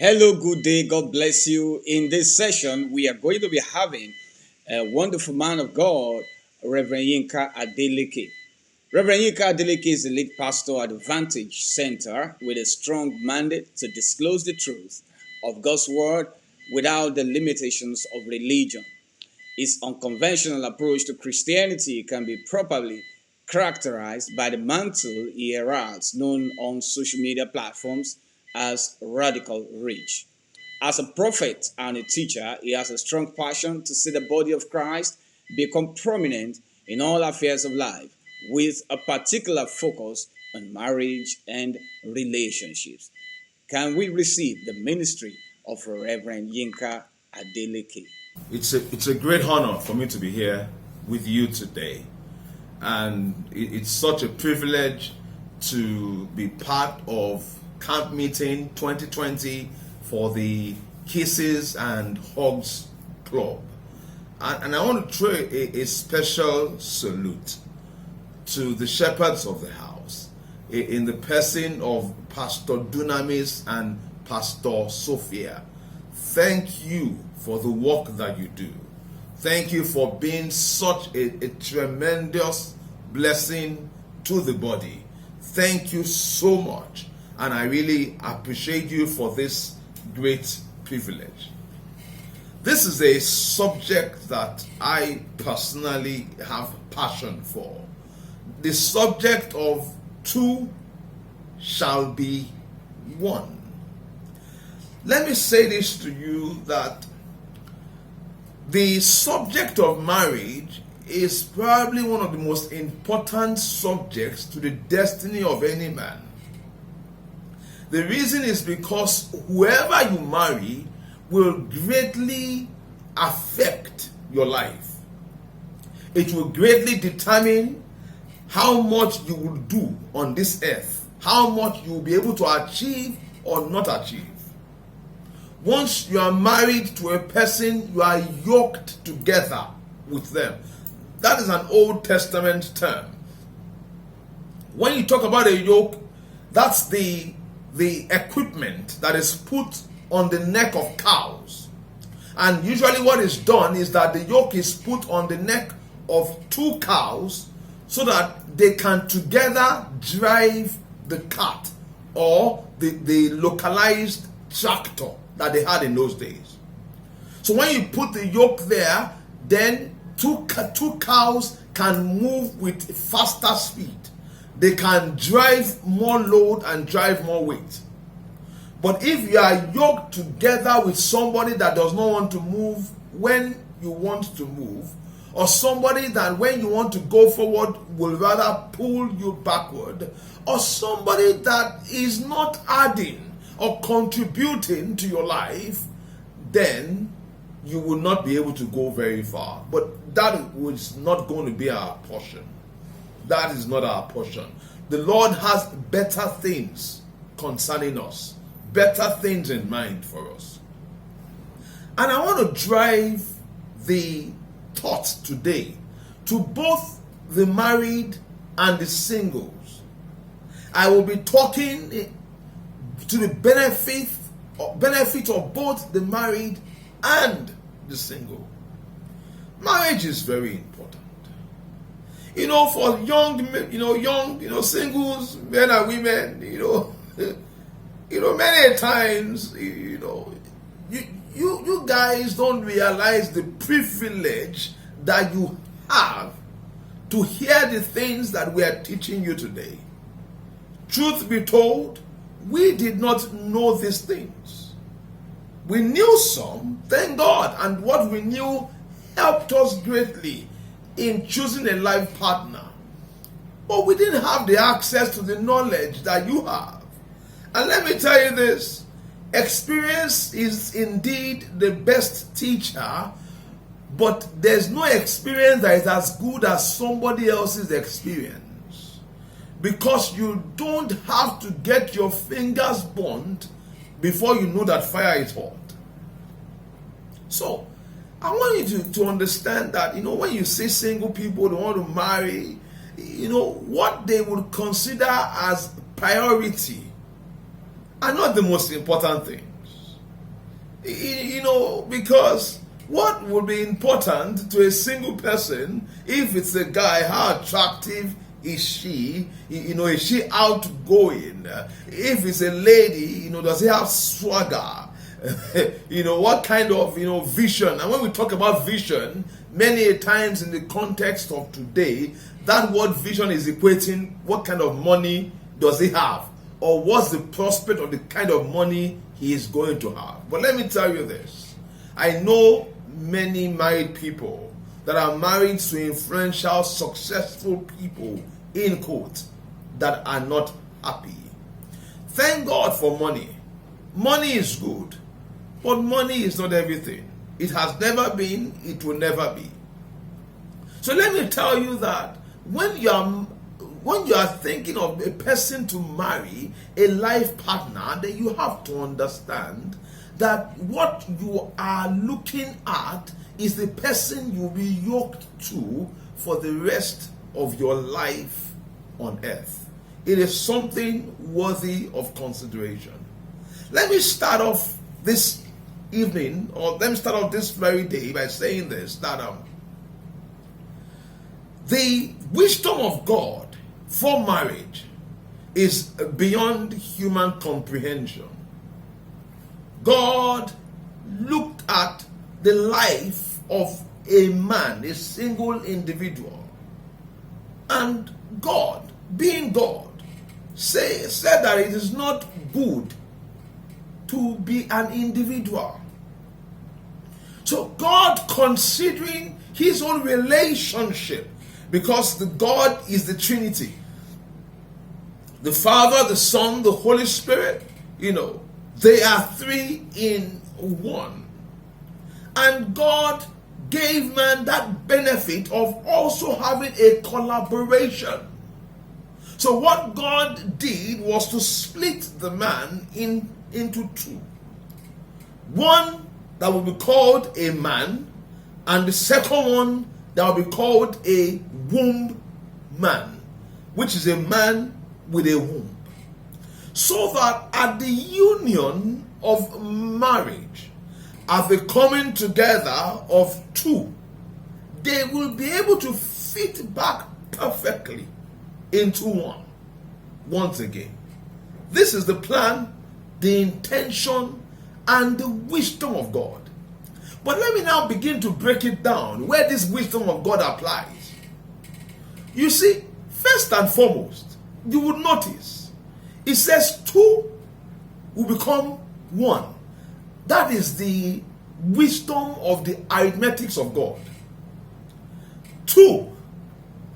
Hello, good day. God bless you. In this session, we are going to be having a wonderful man of God, Reverend Yinka Adeleke. Reverend Yinka Adeleke is the lead pastor at Vantage Center with a strong mandate to disclose the truth of God's word without the limitations of religion. His unconventional approach to Christianity can be properly characterized by the mantle he heralds, known on social media platforms as radical reach. As a prophet and a teacher, he has a strong passion to see the body of Christ become prominent in all affairs of life, with a particular focus on marriage and relationships. Can we receive the ministry of Reverend Yinka Adeleke? It's a great honor for me to be here with you today, and it's such a privilege to be part of Camp Meeting 2020 for the Kisses and Hugs Club. And I want to throw a special salute to the shepherds of the house in the person of Pastor Dunamis and Pastor Sophia. Thank you for the work that you do. Thank you for being such a tremendous blessing to the body. Thank you so much. And I really appreciate you for this great privilege. This is a subject that I personally have passion for. The subject of two shall be one. Let me say this to you, that the subject of marriage is probably one of the most important subjects to the destiny of any man. The reason is because whoever you marry will greatly affect your life. It will greatly determine how much you will do on this earth, how much you will be able to achieve or not achieve. Once you are married to a person, you are yoked together with them. That is an Old Testament term. When you talk about a yoke, that's the equipment that is put on the neck of cows. And usually what is done is that the yoke is put on the neck of two cows so that they can together drive the cart or the localized tractor that they had in those days. So when you put the yoke there, then two cows can move with faster speed. They can drive more load and drive more weight. But if you are yoked together with somebody that does not want to move when you want to move, or somebody that when you want to go forward will rather pull you backward, or somebody that is not adding or contributing to your life, then you will not be able to go very far. But that is not going to be our portion. That is not our portion. The Lord has better things concerning us, better things in mind for us. And I want to drive the thought today to both the married and the singles. I will be talking to the benefit of both the married and the single. Marriage is very important. For young singles, men and women, many times, you guys don't realize the privilege that you have to hear the things that we are teaching you today. Truth be told, we did not know these things. We knew some, thank God, and what we knew helped us greatly in choosing a life partner. But we didn't have the access to the knowledge that you have. And let me tell you this, experience is indeed the best teacher, but there's no experience that is as good as somebody else's experience. Because you don't have to get your fingers burnt before you know that fire is hot. So, I want you to understand that, when you see single people, they want to marry, what they would consider as priority are not the most important things. Because what would be important to a single person, if it's a guy, how attractive is she? Is she outgoing? If it's a lady, does he have swagger? What kind of, vision? And when we talk about vision, many times in the context of today, that word vision is equating what kind of money does he have? Or what's the prospect of the kind of money he is going to have? But let me tell you this. I know many married people that are married to influential, successful people, in quote, that are not happy. Thank God for money. Money is good, but money is not everything. It has never been, it will never be. So let me tell you that when you are thinking of a person to marry, a life partner, then you have to understand that what you are looking at is the person you'll be yoked to for the rest of your life on earth. It is something worthy of consideration. Let me start off this evening, or let me start off this very day by saying this, that the wisdom of God for marriage is beyond human comprehension. God looked at the life of a man, a single individual, and God, being God, said that it is not good to be an individual. So God, considering his own relationship, because the God is the Trinity, the Father, the Son, the Holy Spirit, they are three in one. And God gave man that benefit of also having a collaboration. So what God did was to split the man into two. One that will be called a man, and the second one that will be called a womb man, which is a man with a womb. So that at the union of marriage, at the coming together of two, they will be able to fit back perfectly into one. Once again, this is the plan, the intention, and the wisdom of God. But let me now begin to break it down where this wisdom of God applies. You see, first and foremost, you would notice it says two will become one. That is the wisdom of the arithmetics of God. Two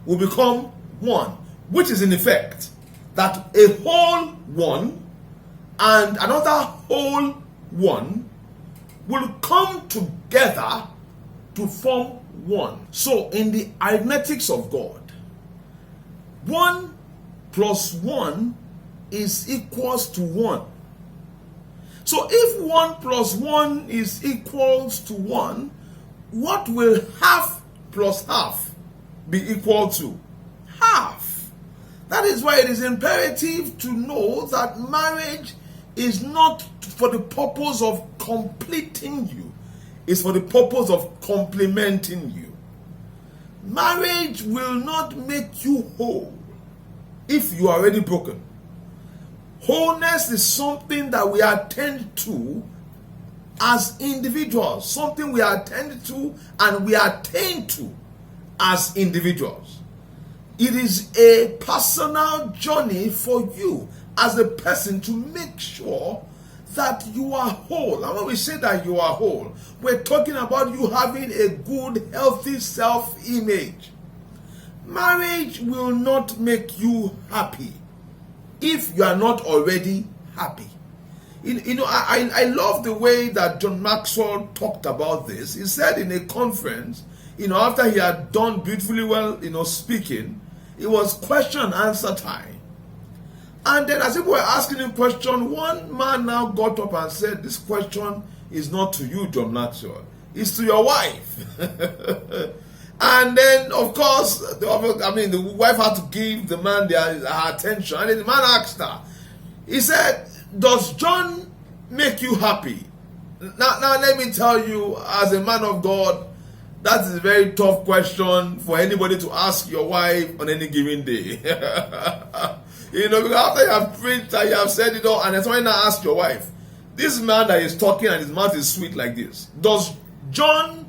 will become one, which is in effect that a whole one and another whole one will come together to form one. So in the arithmetics of God, 1 plus 1 is equals to 1. So if 1 plus 1 is equals to 1, what will half plus half be equal to? Half. That is why it is imperative to know that marriage is not for the purpose of completing you. It's for the purpose of complementing you. Marriage will not make you whole if you are already broken. Wholeness is something that we attend to as individuals, something we attend to and we attain to as individuals. It is a personal journey for you as a person to make sure that you are whole. And when we say that you are whole, we're talking about you having a good, healthy self-image. Marriage will not make you happy if you are not already happy. I love the way that John Maxwell talked about this. He said in a conference, after he had done beautifully well, speaking, it was question and answer time. And then as people were asking him question, one man now got up and said, this question is not to you, John Maxwell. It's to your wife. And then, of course, the wife had to give the man her attention. And then the man asked her, he said, does John make you happy? Now let me tell you, as a man of God, that is a very tough question for anybody to ask your wife on any given day. Because after you have preached and you have said it all, and then somebody now ask your wife, this man that is talking and his mouth is sweet like this, does John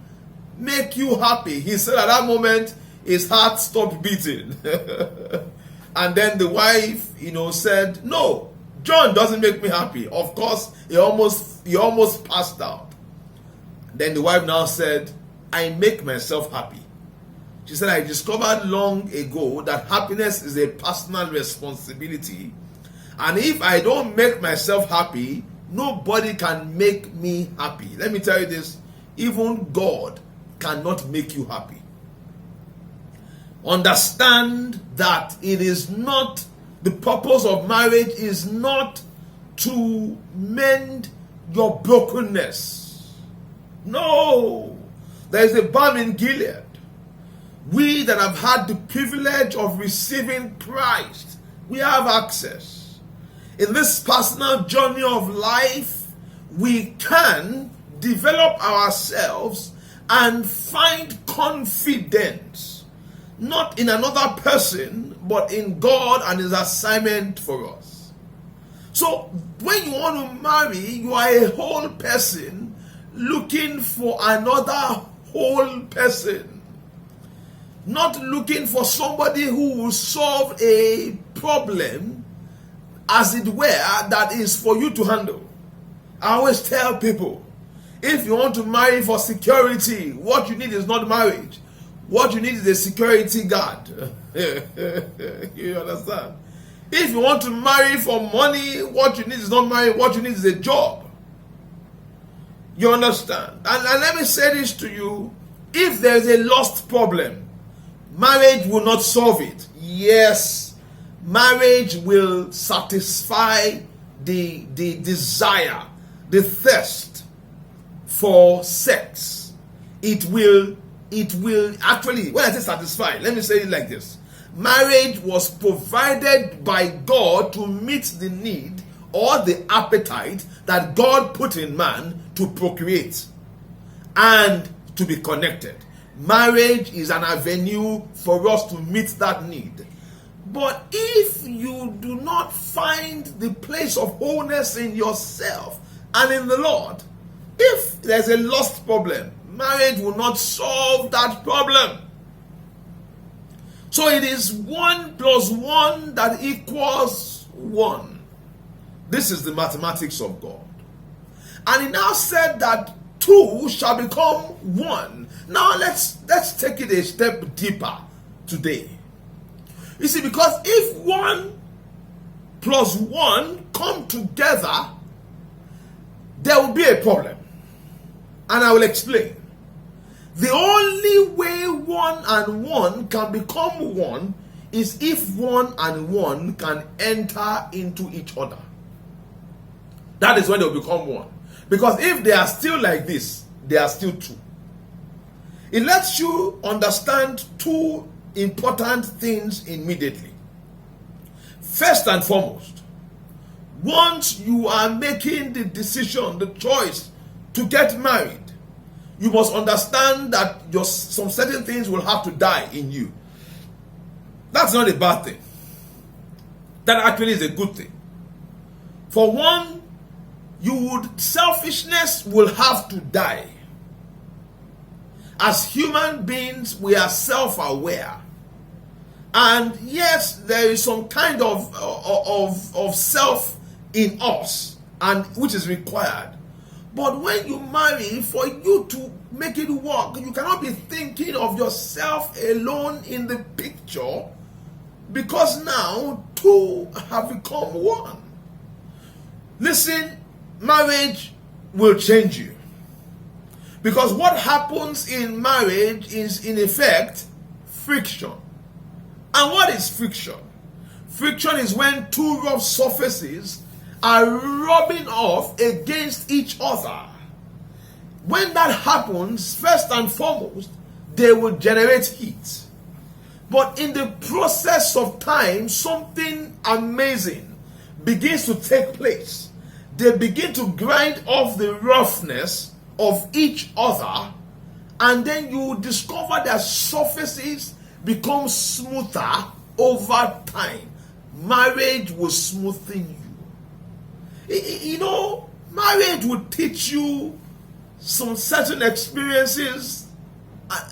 make you happy? He said at that moment his heart stopped beating. And then the wife, said, no, John doesn't make me happy. Of course, he almost passed out. Then the wife now said, I make myself happy. She said, I discovered long ago that happiness is a personal responsibility. And if I don't make myself happy, nobody can make me happy. Let me tell you this, even God cannot make you happy. Understand that it is not, the purpose of marriage is not to mend your brokenness. No. There is a balm in Gilead. We that have had the privilege of receiving Christ, we have access. In this personal journey of life, we can develop ourselves and find confidence, not in another person, but in God and His assignment for us. So, when you want to marry, you are a whole person looking for another whole person. Not looking for somebody who will solve a problem, as it were, that is for you to handle. I always tell people, if you want to marry for security, what you need is not marriage. What you need is a security guard. You understand? If you want to marry for money, what you need is not marriage. What you need is a job. You understand? And let me say this to you. If there is a lost problem, marriage will not solve it. Yes, marriage will satisfy the desire, the thirst for sex. It will actually, when I say satisfy, let me say it like this. Marriage was provided by God to meet the need or the appetite that God put in man to procreate and to be connected. Marriage is an avenue for us to meet that need. But if you do not find the place of wholeness in yourself and in the Lord, if there's a lost problem, marriage will not solve that problem. So it is 1 + 1 that equals 1. This is the mathematics of God. And he now said that 2 shall become 1. Now let's take it a step deeper today. You see, because if 1 + 1 come together, there will be a problem. And I will explain. The only way 1 and 1 can become 1 is if 1 and 1 can enter into each other. That is when they will become 1. Because if they are still like this, they are still 2. It lets you understand 2 important things immediately. First and foremost, once you are making the decision, the choice to get married, you must understand that some certain things will have to die in you. That's not a bad thing. That actually is a good thing. For one, selfishness will have to die. As human beings, we are self-aware. And yes, there is some kind of self in us, and which is required. But when you marry, for you to make it work, you cannot be thinking of yourself alone in the picture, because now 2 have become 1. Listen, marriage will change you. Because what happens in marriage is, in effect, friction. And what is friction? Friction is when 2 rough surfaces are rubbing off against each other. When that happens, first and foremost, they will generate heat. But in the process of time, something amazing begins to take place. they begin to grind off the roughness of each other, and then you discover their surfaces become smoother over time. Marriage will smoothen you. You know, marriage will teach you some certain experiences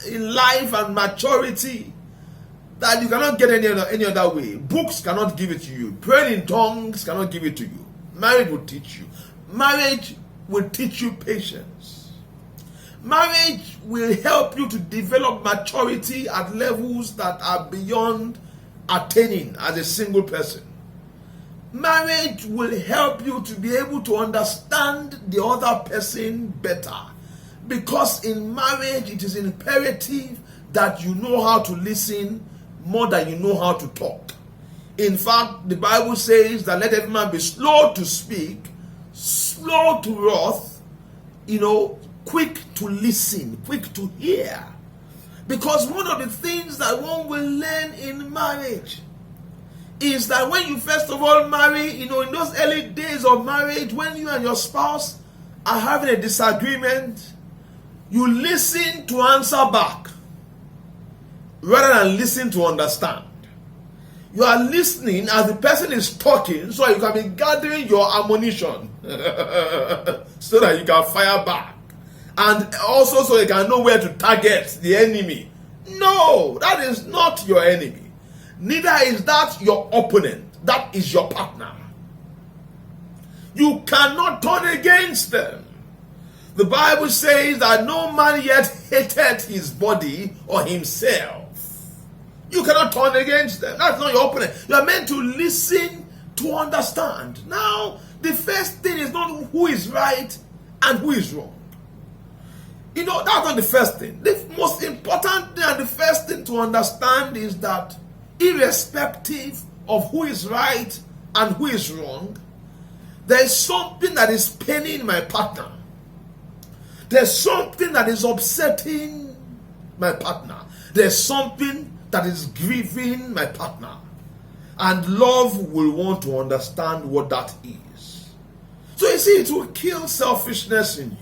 in life and maturity that you cannot get any other way. Books cannot give it to you. Praying in tongues cannot give it to you. Marriage will teach you. Marriage will teach you patience. Marriage will help you to develop maturity at levels that are beyond attaining as a single person. Marriage will help you to be able to understand the other person better, because in marriage it is imperative that you know how to listen more than you know how to talk. In fact, the Bible says that let every man be slow to speak, slow to wrath, quick to listen, quick to hear. Because one of the things that one will learn in marriage is that when you first of all marry, in those early days of marriage, when you and your spouse are having a disagreement, you listen to answer back rather than listen to understand. You are listening as the person is talking so you can be gathering your ammunition so that you can fire back. And also so you can know where to target the enemy. No, that is not your enemy. Neither is that your opponent. That is your partner. You cannot turn against them. The Bible says that no man yet hated his body or himself. You cannot turn against them. That's not your opponent. You are meant to listen to understand. Now, the first thing is not who is right and who is wrong. That's not the first thing. The most important thing and the first thing to understand is that irrespective of who is right and who is wrong, there is something that is paining my partner. There's something that is upsetting my partner. There's something that is grieving my partner. And love will want to understand what that is. So you see, it will kill selfishness in you.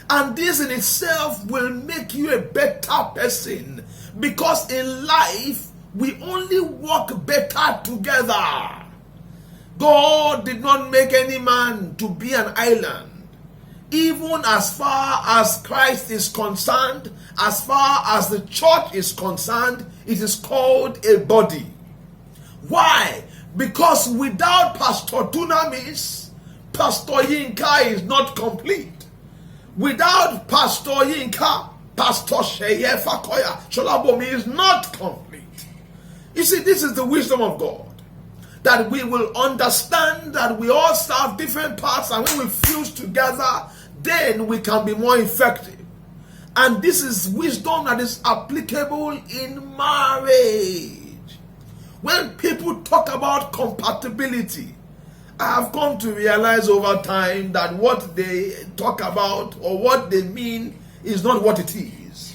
And this in itself will make you a better person. Because in life, we only work better together. God did not make any man to be an island. Even as far as Christ is concerned, as far as the church is concerned, it is called a body. Why? Because without Pastor Dunamis, Pastor Yinka is not complete. Without Pastor Yinka, Pastor Sheye Fakoya Sholabomi is not complete. You see, this is the wisdom of God. That we will understand that we all serve different parts, and when we fuse together, then we can be more effective. And this is wisdom that is applicable in marriage. When people talk about compatibility, I have come to realize over time that what they talk about or what they mean is not what it is.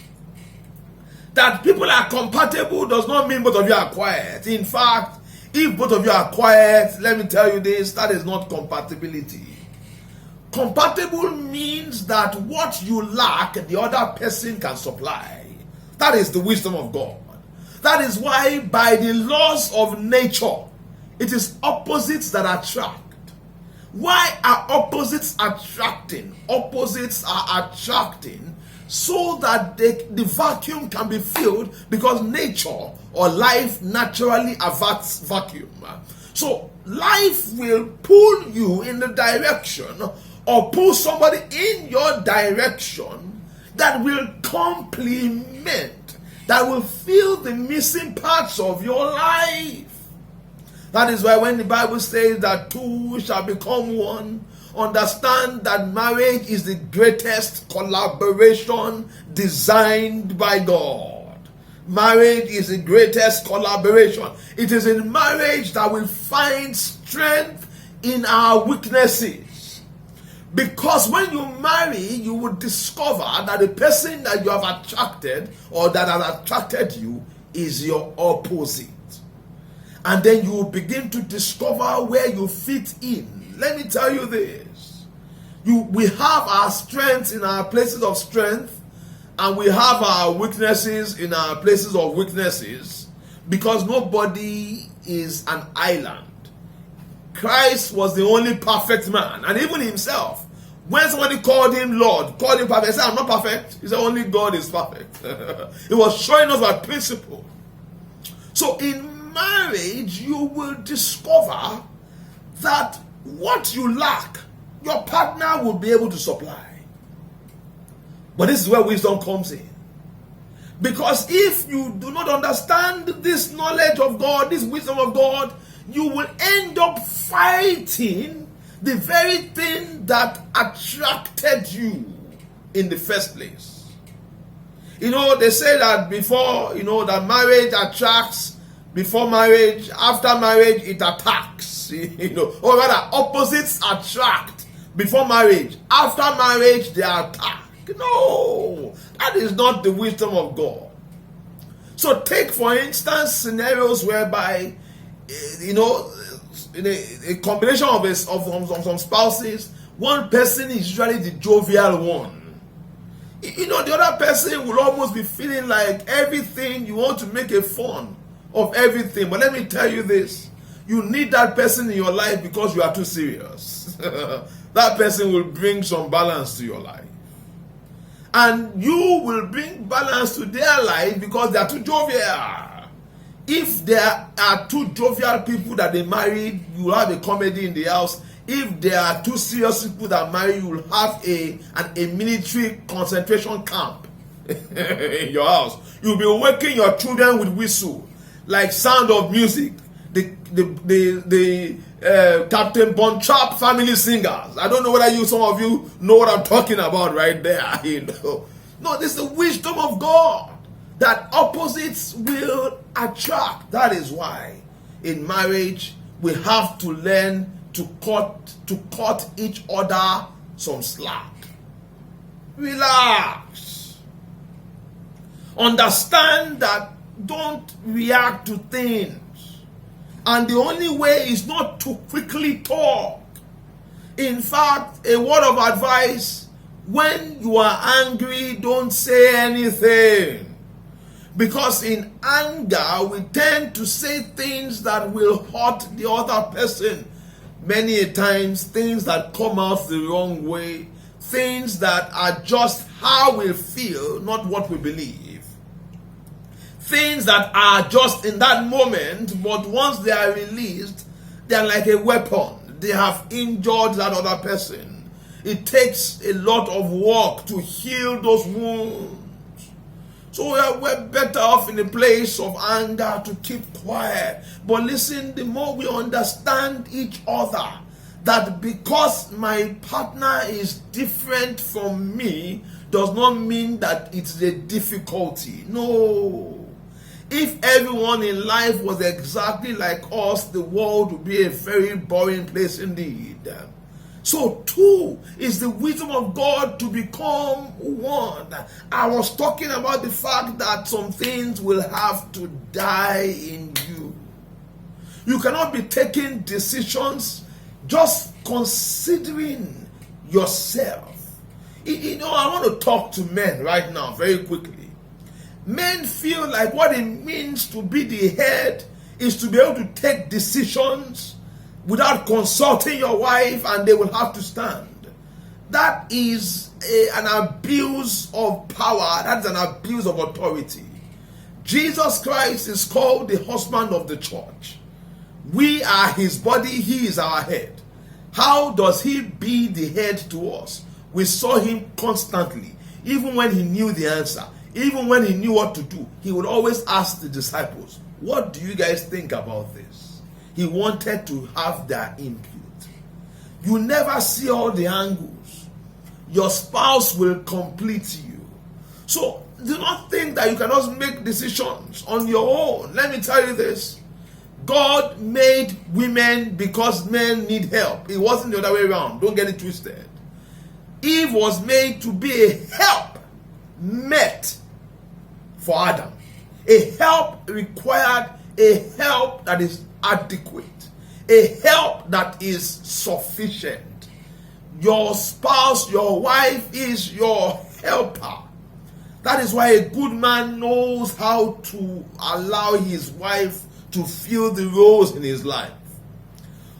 That people are compatible does not mean both of you are quiet. In fact, if both of you are quiet, let me tell you this, that is not compatibility. Compatible means that what you lack, the other person can supply. That is the wisdom of God. That is why by the laws of nature, it is opposites that attract. Why are opposites attracting? Opposites are attracting so that the vacuum can be filled, because nature or life naturally averts vacuum. So life will pull you in the direction or pull somebody in your direction that will complement, that will fill the missing parts of your life. That is why when the Bible says that two shall become one, understand that marriage is the greatest collaboration designed by God. Marriage is the greatest collaboration. It is in marriage that we find strength in our weaknesses. Because when you marry, you will discover that the person that you have attracted or that has attracted you is your opposite. And then you will begin to discover where you fit in. let me tell you this. We have our strengths in our places of strength, and we have our weaknesses in our places of weaknesses, because nobody is an island. Christ was the only perfect man, and even himself, when somebody called him Lord, called him perfect, he said, I'm not perfect. He said, only God is perfect. He was showing us that principle. So in marriage, you will discover that what you lack, your partner will be able to supply. But this is where wisdom comes in. Because if you do not understand this knowledge of God, this wisdom of God, you will end up fighting the very thing that attracted you in the first place. They say that before, that marriage attracts, before marriage, after marriage, it attacks. Or rather, opposites attract before marriage. After marriage, they attack. No, that is not the wisdom of God. So take, for instance, scenarios whereby, in a combination of some spouses, one person is usually the jovial one. The other person will almost be feeling like everything, you want to make a fun of everything. But let me tell you this, you need that person in your life because you are too serious. That person will bring some balance to your life. And you will bring balance to their life because they are too jovial. If there are two jovial people that they married, you will have a comedy in the house. If there are two serious people that marry, you will have a military concentration camp in your house. You'll be waking your children with whistle, like Sound of Music, the Captain Bonchap family singers. I don't know whether some of you know what I'm talking about right there. No, this is the wisdom of God, that opposites will attract. That is why in marriage we have to learn to cut each other some slack. Relax. Understand that don't react to things. And the only way is not to quickly talk. In fact, a word of advice, when you are angry, don't say anything. Because in anger, we tend to say things that will hurt the other person. Many a times, things that come out the wrong way, things that are just how we feel, not what we believe. Things that are just in that moment, but once they are released, they are like a weapon. They have injured that other person. It takes a lot of work to heal those wounds. So we're better off in a place of anger to keep quiet. But listen, the more we understand each other, that because my partner is different from me, does not mean that it's a difficulty. No. If everyone in life was exactly like us, the world would be a very boring place indeed. So too is the wisdom of God to become one. I was talking about the fact that some things will have to die in you. You cannot be taking decisions just considering yourself. I want to talk to men right now very quickly. Men feel like what it means to be the head is to be able to take decisions without consulting your wife, and they will have to stand. That is an abuse of power. That is an abuse of authority. Jesus Christ is called the husband of the church. We are his body, he is our head. How does he be the head to us? We saw him constantly, even when he knew the answer, even when he knew what to do. He would always ask the disciples, what do you guys think about this? He wanted to have their input. You never see all the angles. Your spouse will complete you. So do not think that you cannot make decisions on your own. Let me tell you this. God made women because men need help. It wasn't the other way around. Don't get it twisted. Eve was made to be a help met for Adam. A help required a help that is adequate. a help that is sufficient. Your spouse, your wife is your helper. That is why a good man knows how to allow his wife to fill the roles in his life.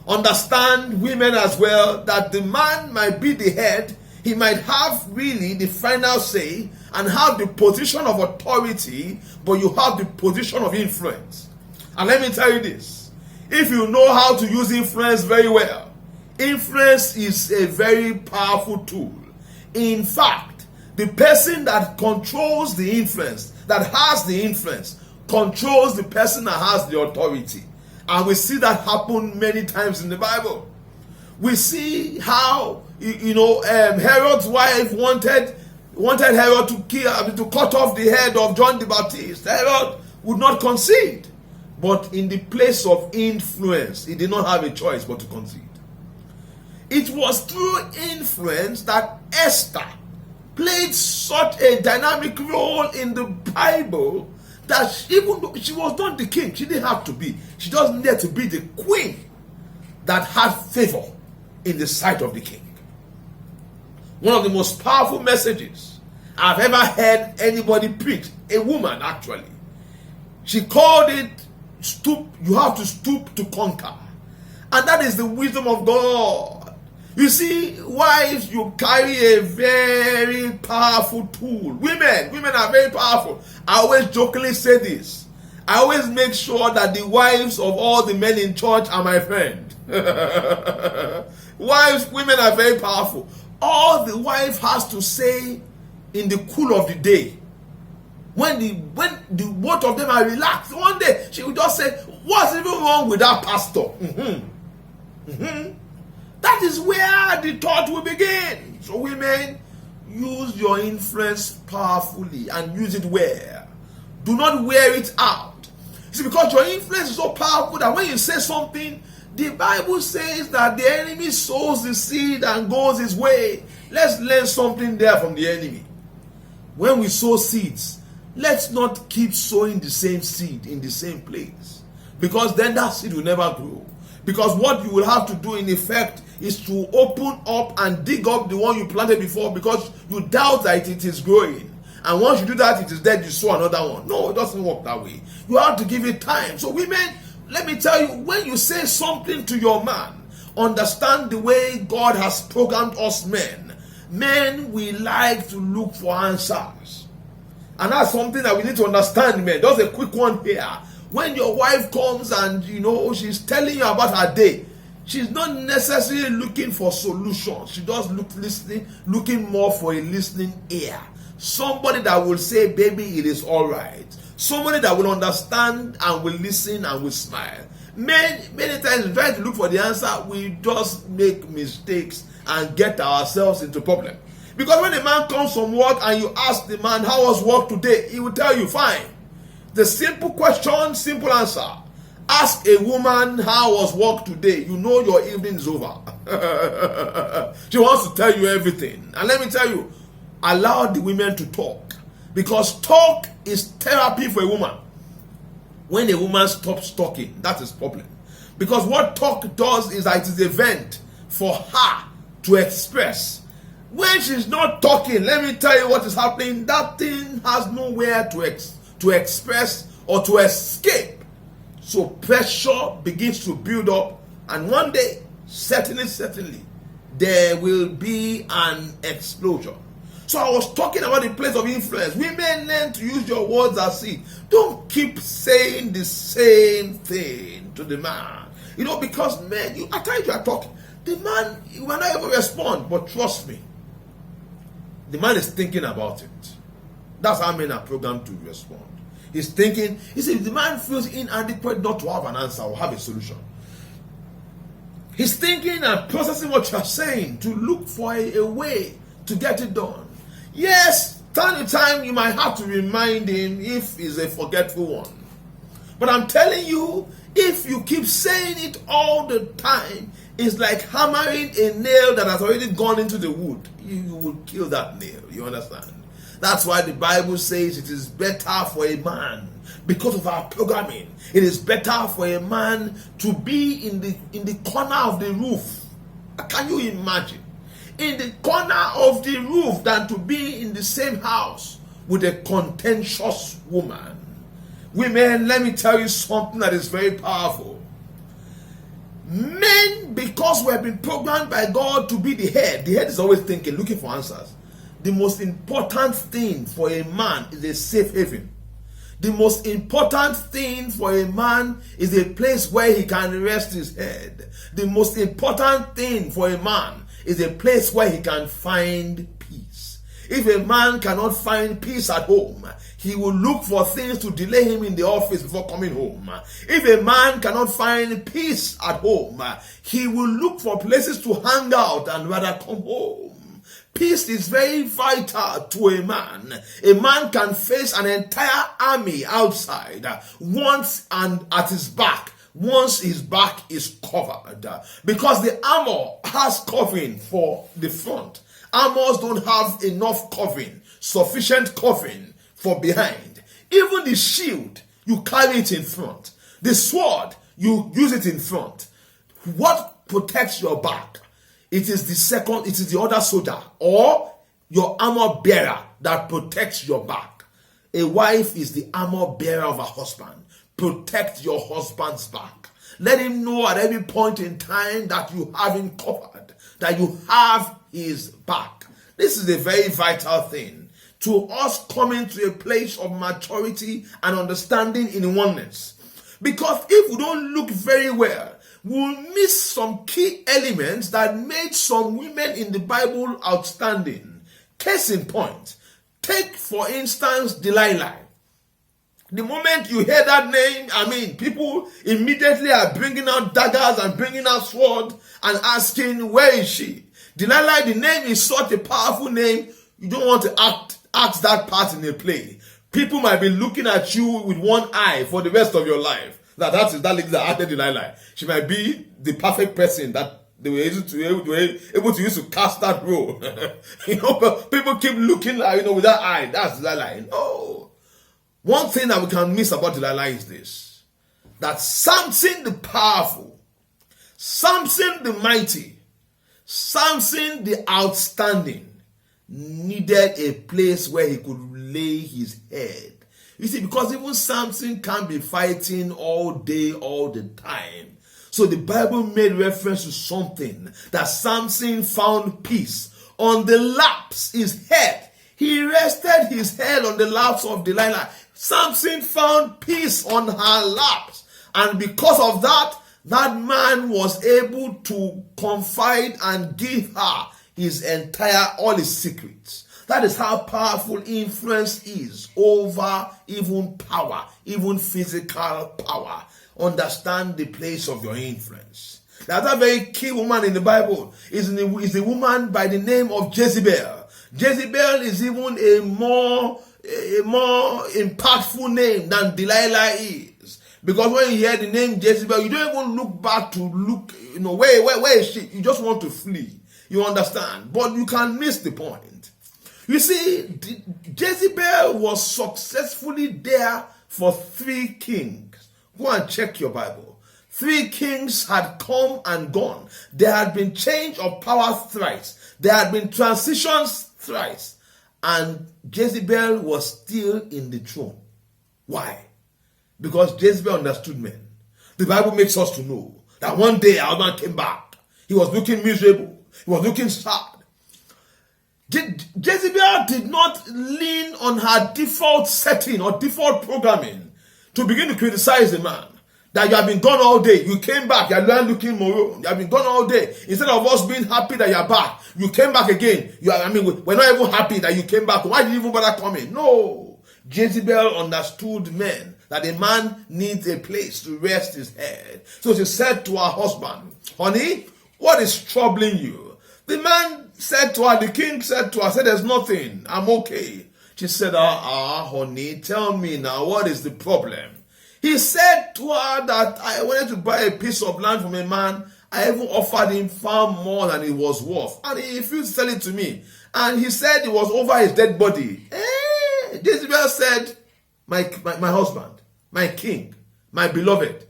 Understand, women as well, that the man might be the head, he might have really the final say and have the position of authority, but you have the position of influence. And let me tell you this, if you know how to use influence very well, influence is a very powerful tool. In fact, the person that controls the influence, that has the influence, controls the person that has the authority. And we see that happen many times in the Bible. We see how, Herod's wife wanted Herod to cut off the head of John the Baptist. Herod would not concede. But in the place of influence, he did not have a choice but to concede. It was through influence that Esther played such a dynamic role in the Bible that even though she was not the king, she didn't have to be. She just needed to be the queen that had favor in the sight of the king. One of the most powerful messages I've ever heard anybody preach, a woman actually. She called it, you have to stoop to conquer. And that is the wisdom of God. You see, wives, you carry a very powerful tool. Women are very powerful. I always jokingly say this. I always make sure that the wives of all the men in church are my friend. Women are very powerful. All the wife has to say in the cool of the day, when the both of them are relaxed, one day she will just say, "What's even wrong with that pastor?" That is where the thought will begin. So women, use your influence powerfully and use it well. Do not wear it out. See, because your influence is so powerful that when you say something, the Bible says that the enemy sows the seed and goes his way. Let's learn something there from the enemy. When we sow seeds, let's not keep sowing the same seed in the same place, because then that seed will never grow. Because what you will have to do in effect is to open up and dig up the one you planted before, because you doubt that it is growing. And once you do that, it is dead, you sow another one. No, it doesn't work that way. You have to give it time. So women, let me tell you, when you say something to your man, understand the way God has programmed us men. Men, we like to look for answers. And that's something that we need to understand, men. Just a quick one here. When your wife comes and she's telling you about her day, she's not necessarily looking for solutions. She does looking more for a listening ear. Somebody that will say, "Baby, it is all right." Somebody that will understand and will listen and will smile. Many times we try to look for the answer, we just make mistakes and get ourselves into problem. Because when a man comes from work and you ask the man, "How was work today?" he will tell you, "Fine." The simple question, simple answer. Ask a woman, "How was work today?" You know your evening is over. She wants to tell you everything. And let me tell you, allow the women to talk. Because talk is therapy for a woman. When a woman stops talking, that is problem. Because what talk does is that it is a vent for her to express. When she's not talking, let me tell you what is happening. That thing has nowhere to express or to escape. So pressure begins to build up, and one day, certainly, there will be an explosion. So I was talking about the place of influence. Women, learn to use your words as seed. Don't keep saying the same thing to the man. Because men, at times you are talking. The man, you will not even respond, but trust me, the man is thinking about it. That's how men are programmed to respond. He's thinking, the man feels inadequate not to have an answer or have a solution. He's thinking and processing what you're saying to look for a way to get it done. Yes, time to time you might have to remind him if he's a forgetful one. But I'm telling you, if you keep saying it all the time, it's like hammering a nail that has already gone into the wood. You will kill that nail. You understand? That's why the Bible says it is better for a man because of our programming. It is better for a man to be in the corner of the roof. Can you imagine? In the corner of the roof than to be in the same house with a contentious woman. Women, let me tell you something that is very powerful. Men, because we have been programmed by God to be the head is always thinking, looking for answers. The most important thing for a man is a safe haven. The most important thing for a man is a place where he can rest his head. The most important thing for a man is a place where he can find peace. If a man cannot find peace at home, he will look for things to delay him in the office before coming home. If a man cannot find peace at home, he will look for places to hang out and rather come home. Peace is very vital to a man. A man can face an entire army outside once and at his back, once his back is covered. Because the armor has covering for the front. Armors don't have enough covering, sufficient covering for behind. Even the shield, you carry it in front. The sword, you use it in front. What protects your back? It is the other soldier or your armor bearer that protects your back. A wife is the armor bearer of a husband. Protect your husband's back. Let him know at every point in time that you have him covered, that you have his back. This is a very vital thing to us coming to a place of maturity and understanding in oneness. Because if we don't look very well, we'll miss some key elements that made some women in the Bible outstanding. Case in point, take for instance Delilah. The moment you hear that name, people immediately are bringing out daggers and bringing out swords and asking, where is she? Delilah, the name is such a powerful name, you don't want to act that part in a play. People might be looking at you with one eye for the rest of your life. That lady that acted Delilah. She might be the perfect person that they were able to use to cast that role. But people keep looking with that eye. That's Delilah. No. One thing that we can miss about Delilah is this: that Samson the powerful, Samson the mighty, Samson the outstanding needed a place where he could lay his head. You see, because even Samson can't be fighting all day, all the time. So the Bible made reference to something that Samson found peace on the laps, his head. He rested his head on the laps of Delilah. Samson found peace on her laps. And because of that, that man was able to confide and give her all his secrets. That is how powerful influence is over even power, even physical power. Understand the place of your influence. The other very key woman in the Bible is a woman by the name of Jezebel. Jezebel is even a more impactful name than Delilah is. Because when you hear the name Jezebel, you don't even look back to look, where is she? You just want to flee. You understand? But you can miss the point. You see, Jezebel was successfully there for 3 kings. Go and check your Bible. 3 kings had come and gone. There had been change of power thrice. There had been transitions thrice. And Jezebel was still in the throne. Why? Because Jezebel understood men. The Bible makes us to know that one day our man came back. He was looking miserable. He was looking sad. Jezebel did not lean on her default setting or default programming to begin to criticize the man. That you have been gone all day. You came back. You are looking more. You have been gone all day. Instead of us being happy that you are back, you came back again. We're not even happy that you came back. Why did you even bother coming? No. Jezebel understood men, that a man needs a place to rest his head. So she said to her husband, honey, what is troubling you? The man said to her, the king said to her, there's nothing. I'm okay. She said, honey, tell me now, what is the problem? He said to her that I wanted to buy a piece of land from a man. I even offered him far more than it was worth. And he refused to sell it to me. And he said it was over his dead body. Jezebel said, my husband, my king, my beloved.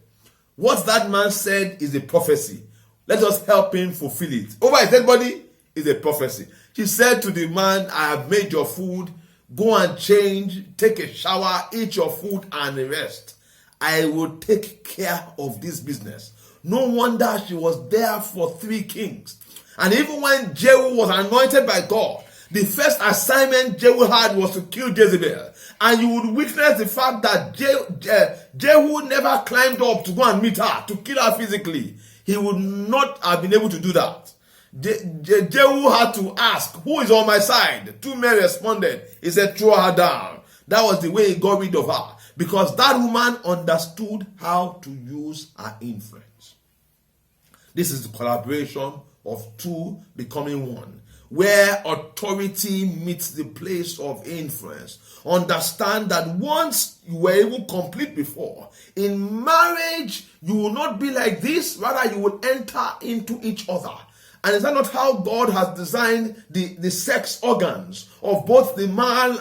What that man said is a prophecy. Let us help him fulfill it. Over his dead body is a prophecy. She said to the man, I have made your food. Go and change, take a shower, eat your food, and rest. I will take care of this business. No wonder she was there for 3 kings. And even when Jehu was anointed by God, the first assignment Jehu had was to kill Jezebel. And you would witness the fact that Jehu never climbed up to go and meet her, to kill her physically. He would not have been able to do that. Jehu had to ask, who is on my side? 2 men responded. He said, throw her down. That was the way he got rid of her. Because that woman understood how to use her influence. This is the collaboration of 2 becoming 1, where authority meets the place of influence. Understand that once you were even complete before, in marriage, you will not be like this. Rather, you will enter into each other. And is that not how God has designed the sex organs of both the man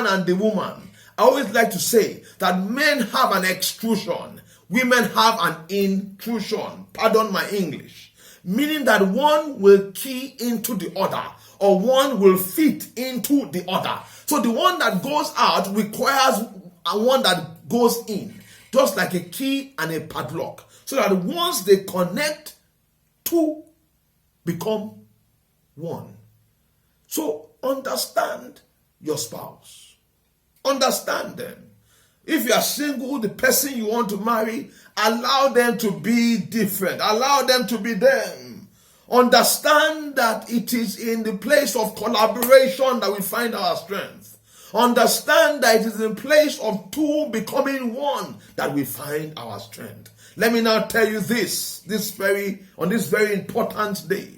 and the woman? I always like to say that men have an extrusion, women have an intrusion. Pardon my English. Meaning that one will key into the other, or one will fit into the other. So the one that goes out requires a one that goes in, just like a key and a padlock. So that once they connect, 2 become 1. So understand your spouse. Understand them. If you are single, the person you want to marry, allow them to be different. Allow them to be them. Understand that it is in the place of collaboration that we find our strength. Understand that it is in the place of 2 becoming 1 that we find our strength. Let me now tell you on this very important day,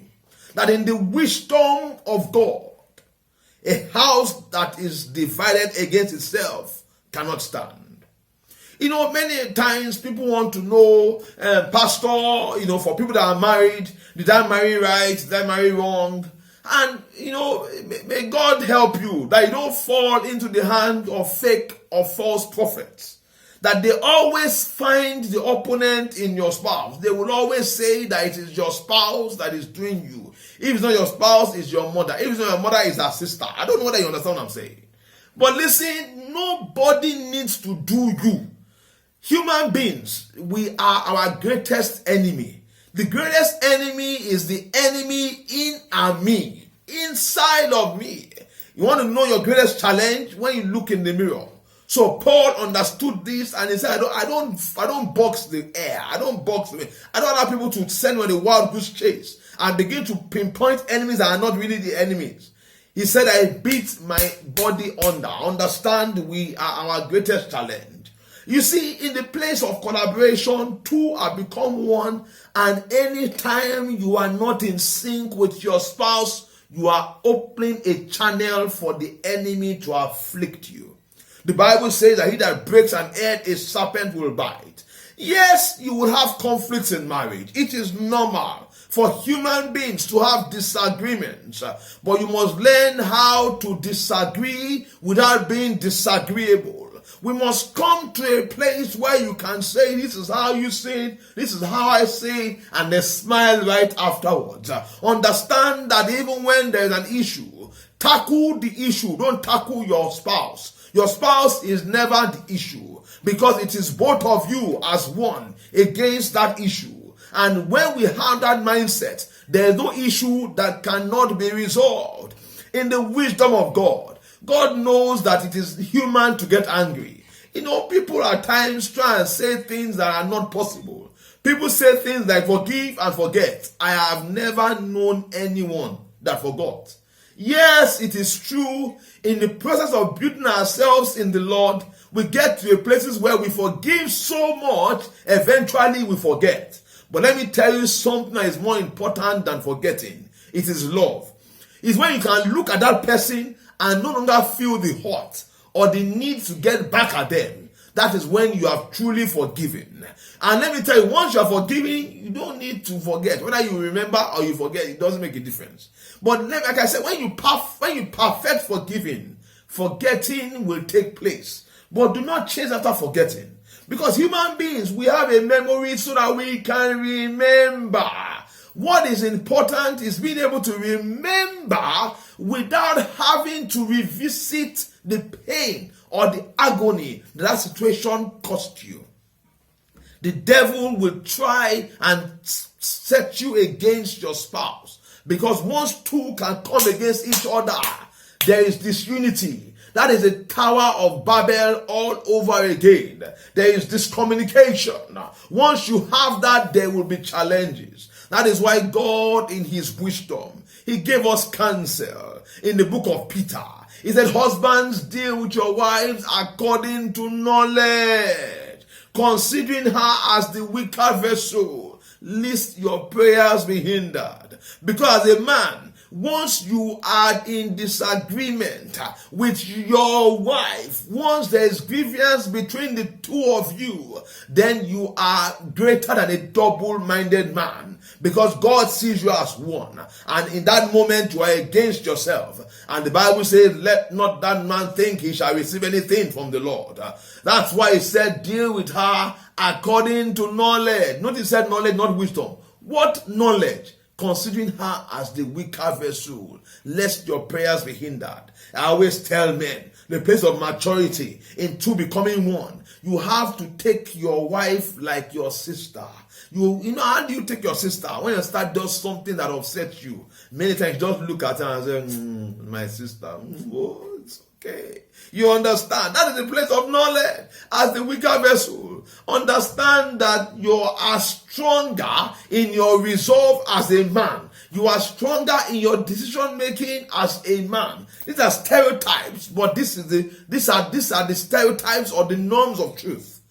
that in the wisdom of God, a house that is divided against itself cannot stand. Many times people want to know, Pastor, for people that are married, did I marry right? Did I marry wrong? And, may God help you that you don't fall into the hand of fake or false prophets. That they always find the opponent in your spouse. They will always say that it is your spouse that is doing you. If it's not your spouse, it's your mother. If it's not your mother, it's her sister. I don't know whether you understand what I'm saying. But listen, nobody needs to do you. Human beings, we are our greatest enemy. The greatest enemy is the enemy in and me, inside of me. You want to know your greatest challenge? When you look in the mirror. So Paul understood this and he said, I don't box the air. I don't allow people to send me on a wild goose chase and begin to pinpoint enemies that are not really the enemies. He said, I beat my body under. Understand, we are our greatest challenge. You see, in the place of collaboration, 2 have become 1, and anytime you are not in sync with your spouse, you are opening a channel for the enemy to afflict you. The Bible says that he that breaks an egg, a serpent will bite. Yes, you will have conflicts in marriage. It is normal for human beings to have disagreements, but you must learn how to disagree without being disagreeable. We must come to a place where you can say, this is how you say it, this is how I say it, and then smile right afterwards. Understand that even when there's an issue, tackle the issue. Don't tackle your spouse. Your spouse is never the issue, because it is both of you as one against that issue. And when we have that mindset, there is no issue that cannot be resolved. In the wisdom of God, God knows that it is human to get angry. People at times try and say things that are not possible. People say things like forgive and forget. I have never known anyone that forgot. Yes, it is true. In the process of building ourselves in the Lord, we get to a places where we forgive so much, eventually we forget. But let me tell you something that is more important than forgetting. It is love. It's when you can look at that person and no longer feel the hurt or the need to get back at them. That is when you have truly forgiven. And let me tell you, once you are forgiving, you don't need to forget. Whether you remember or you forget, it doesn't make a difference. But like I said, when you perfect forgiving, forgetting will take place. But do not chase after forgetting. Because human beings, we have a memory so that we can remember. What is important is being able to remember without having to revisit the pain or the agony that situation cost you. The devil will try and set you against your spouse, because once two can come against each other, there is disunity. That is a Tower of Babel all over again. There is discommunication. Once you have that, there will be challenges. That is why God, in his wisdom, he gave us counsel in the book of Peter. He said, husbands, deal with your wives according to knowledge, considering her as the weaker vessel, lest your prayers be hindered. Because as a man, once you are in disagreement with your wife, once there is grievance between the two of you, then you are greater than a double-minded man, because God sees you as one. And in that moment, you are against yourself. And the Bible says, let not that man think he shall receive anything from the Lord. That's why he said, deal with her according to knowledge. Notice he said knowledge, not wisdom. What knowledge? Considering her as the weaker vessel, lest your prayers be hindered. I always tell men, the place of maturity in two becoming one, you have to take your wife like your sister. You know, how do you take your sister? When your sister does something that upsets you, many times you just look at her and say, my sister, oh, it's okay. You understand? That is the place of knowledge. As the weaker vessel, understand that you are stronger in your resolve as a man. You are stronger in your decision making as a man. These are stereotypes, but these are the stereotypes or the norms of truth.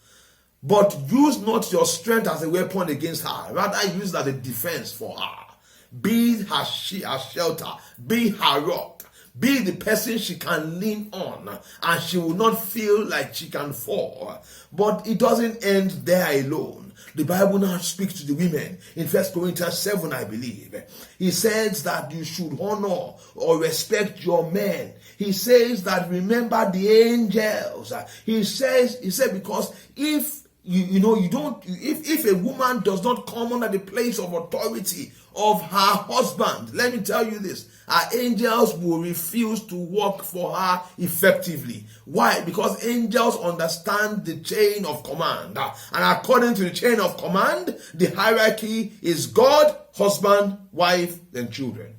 But use not your strength as a weapon against her. Rather, use it as a defense for her. Be her shelter. Be her rock. Be the person she can lean on, and she will not feel like she can fall. But it doesn't end there alone. The Bible now speaks to the women in 1 Corinthians 7, I believe. He says that you should honor or respect your men. He says that remember the angels. He said because if if a woman does not come under the place of authority of her husband, let me tell you this, her angels will refuse to work for her effectively. Why? Because angels understand the chain of command. And according to the chain of command, the hierarchy is God, husband, wife, then children.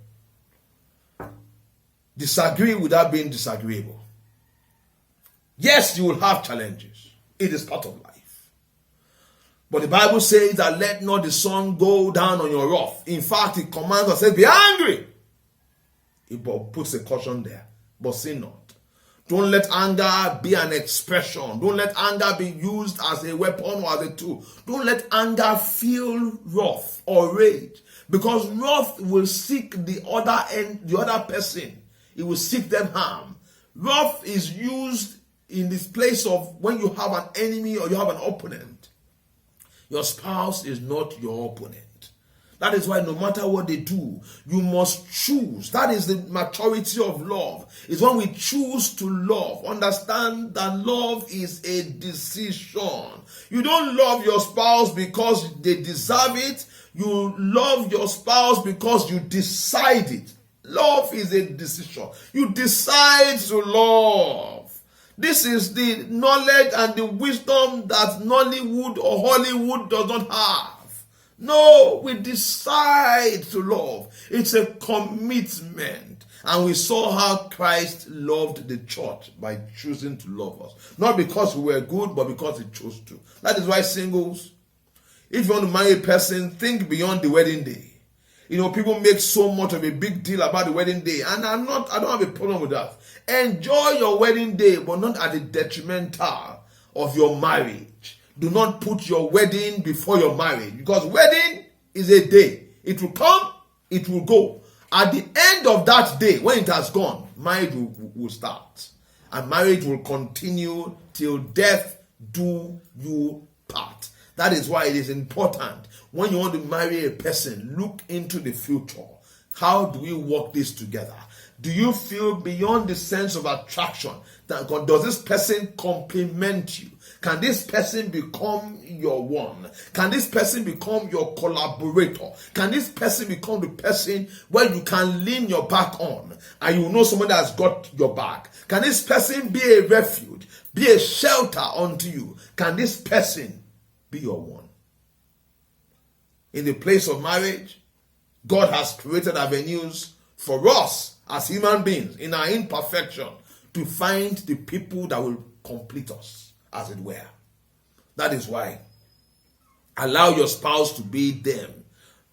Disagree without being disagreeable. Yes, you will have challenges. It is part of life. But the Bible says that let not the sun go down on your wrath. In fact, it commands us, says, be angry. It puts a caution there, but sin not. Don't let anger be an expression. Don't let anger be used as a weapon or as a tool. Don't let anger feel wrath or rage, because wrath will seek the other person. It will seek them harm. Wrath is used in this place of when you have an enemy or you have an opponent. Your spouse is not your opponent. That is why no matter what they do, you must choose. That is the maturity of love. It's when we choose to love. Understand that love is a decision. You don't love your spouse because they deserve it. You love your spouse because you decide it. Love is a decision. You decide to love. This is the knowledge and the wisdom that Nollywood or Hollywood does not have. No, we decide to love. It's a commitment. And we saw how Christ loved the church by choosing to love us. Not because we were good, but because he chose to. That is why singles, if you want to marry a person, think beyond the wedding day. You know, people make so much of a big deal about the wedding day. And I don't have a problem with that. Enjoy your wedding day, but not at the detrimental of your marriage. Do not put your wedding before your marriage, because wedding is a day. It will come, it will go. At the end of that day, when it has gone, marriage will start. And marriage will continue till death do you part. That is why it is important. When you want to marry a person, look into the future. How do we work this together? Do you feel beyond the sense of attraction? Does this person complement you? Can this person become your one? Can this person become your collaborator? Can this person become the person where you can lean your back on and you know someone that has got your back? Can this person be a refuge, be a shelter unto you? Can this person be your one? In the place of marriage, God has created avenues for us as human beings in our imperfection to find the people that will complete us, as it were. That is why allow your spouse to be them.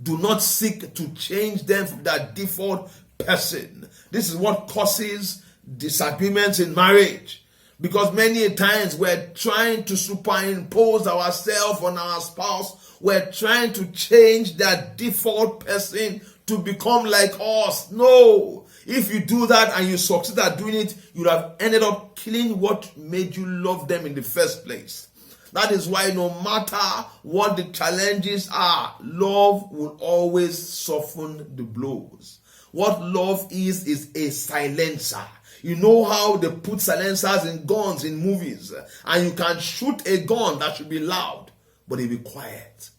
Do not seek to change them from that default person. This is what causes disagreements in marriage, because many times we're trying to superimpose ourselves on our spouse. We're trying to change that default person to become like us. No. If you do that and you succeed at doing it, you'll have ended up killing what made you love them in the first place. That is why no matter what the challenges are, love will always soften the blows. What love is a silencer. You know how they put silencers in guns in movies, and you can shoot a gun that should be loud, but it'll be quiet.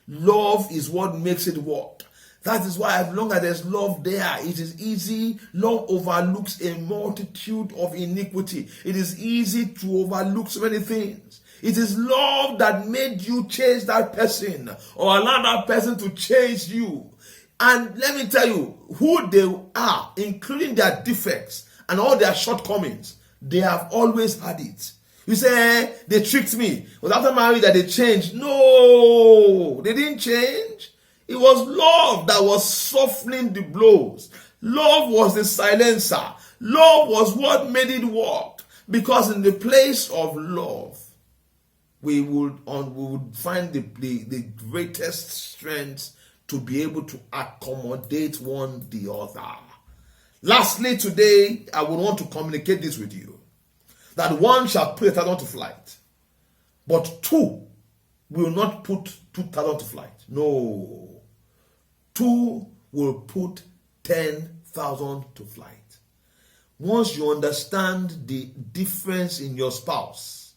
Love is what makes it work. That is why as long as there's love there, it is easy. Love overlooks a multitude of iniquity. It is easy to overlook so many things. It is love that made you chase that person or allow that person to chase you. And let me tell you who they are, including their defects and all their shortcomings. They have always had it. You say, they tricked me. It was after marriage that they changed. No, they didn't change. It was love that was softening the blows. Love was the silencer. Love was what made it work. Because in the place of love, we would find the greatest strength to be able to accommodate one the other. Lastly, today, I would want to communicate this with you. That one shall put 1,000 to flight, but two will not put 2,000 to flight. No. Two will put 10,000 to flight. Once you understand the difference in your spouse,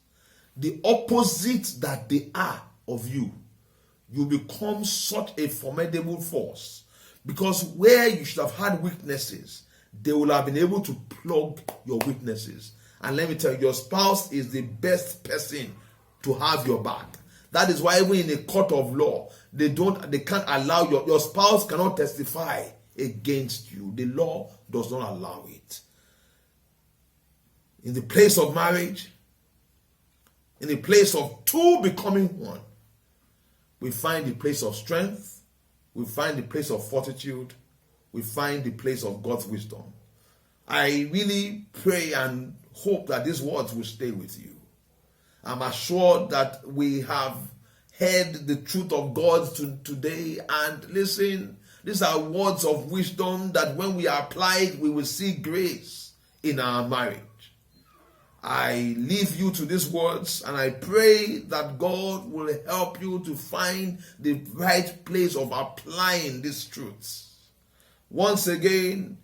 the opposite that they are of you, you become such a formidable force. Because where you should have had weaknesses, they will have been able to plug your weaknesses. And let me tell you, your spouse is the best person to have your back. That is why even in a court of law, they can't allow your spouse cannot testify against you. The law does not allow it. In the place of marriage, in the place of two becoming one, we find the place of strength, we find the place of fortitude, we find the place of God's wisdom. I really pray and hope that these words will stay with you. I'm assured that we have heard the truth of God today, and listen, these are words of wisdom that when we apply it, we will see grace in our marriage. I leave you to these words, and I pray that God will help you to find the right place of applying these truths. Once again,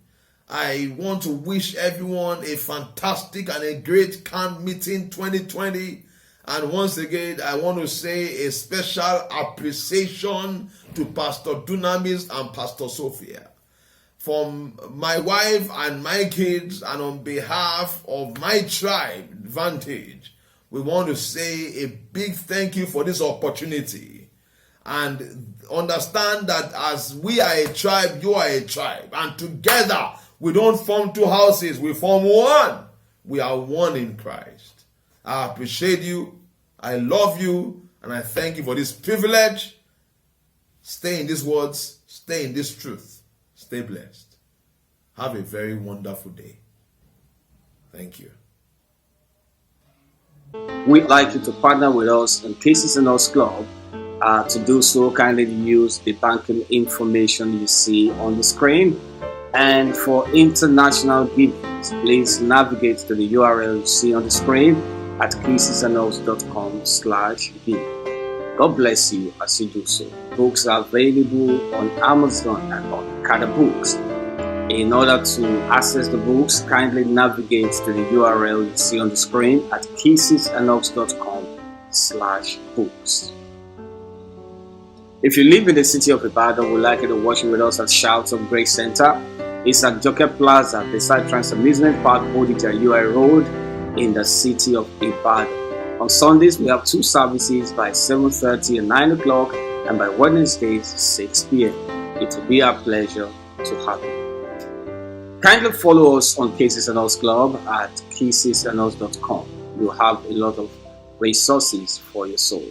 I want to wish everyone a fantastic and a great camp meeting 2020. And once again, I want to say a special appreciation to Pastor Dunamis and Pastor Sophia. From my wife and my kids, and on behalf of my tribe, Vantage, we want to say a big thank you for this opportunity. And understand that as we are a tribe, you are a tribe. And together, we don't form two houses, we form one. We are one in Christ. I appreciate you, I love you, and I thank you for this privilege. Stay in these words, stay in this truth, stay blessed. Have a very wonderful day. Thank you. We'd like you to partner with us in Cases and Us Club. To do so, kindly use the banking information you see on the screen. And for international givings, please navigate to the URL you see on the screen at casesandus.com/give. God bless you as you do so. Books are available on Amazon and on Kada Books. In order to access the books, kindly navigate to the URL you see on the screen at kcsandox.com/books. If you live in the city of Ibadan, would like you to worship with us at Shouts of Grace Center. It's at Joker Plaza beside Trans Amusement Park, Bodija UI Road in the city of Ibadan. On Sundays, we have 2 services by 7:30 and 9 o'clock, and by Wednesdays, 6 p.m. It will be our pleasure to have you. Kindly follow us on Cases and Us Club at kcsandos.com. You'll have a lot of resources for your soul.